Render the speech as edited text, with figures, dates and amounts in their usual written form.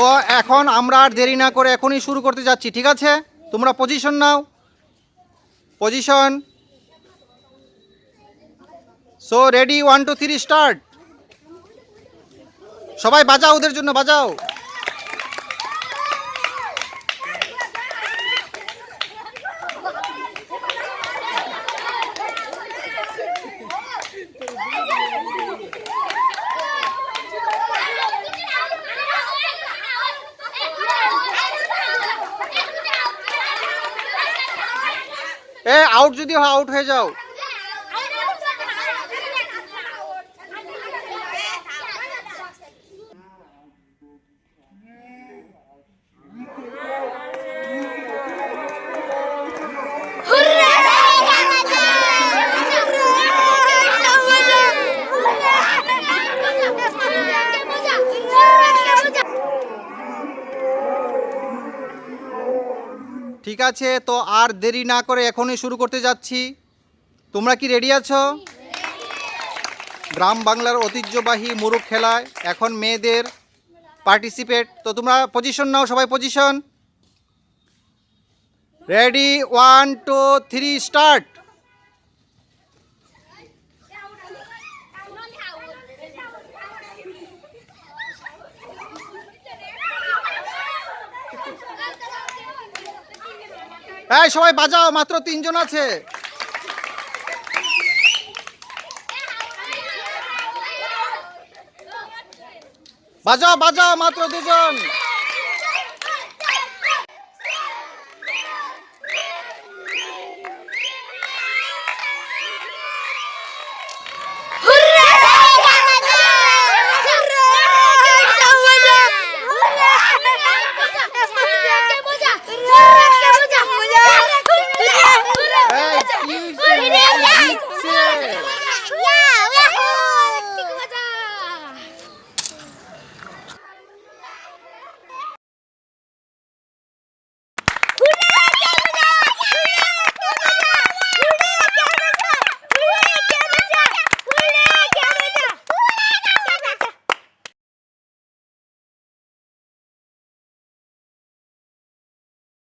তো এখন আমরা আর দেরি না করে এখনই শুরু করতে যাচ্ছি, ঠিক আছে? তোমরা পজিশন নাও, পজিশন। So ready, 1 2 3 start. সবাই বাজাও, ওদের জন্য বাজাও। আউট যদি হয় আউট হয়ে যাও। ঠিক আছে, তো আর দেরি না করে এখনই শুরু করতে যাচ্ছি। তোমরা কি রেডি আছো? গ্রাম বাংলার ঐতিহ্যবাহী মুরুগ খেলায় এখন মেয়েদের পার্টিসিপেট। তো তোমরা পজিশন নাও, সবাই পজিশন। Ready, 1 2 3 start. এই সবাই বাজাও, মাত্র 3 জন আছে। বাজাও বাজাও, মাত্র 2 জন।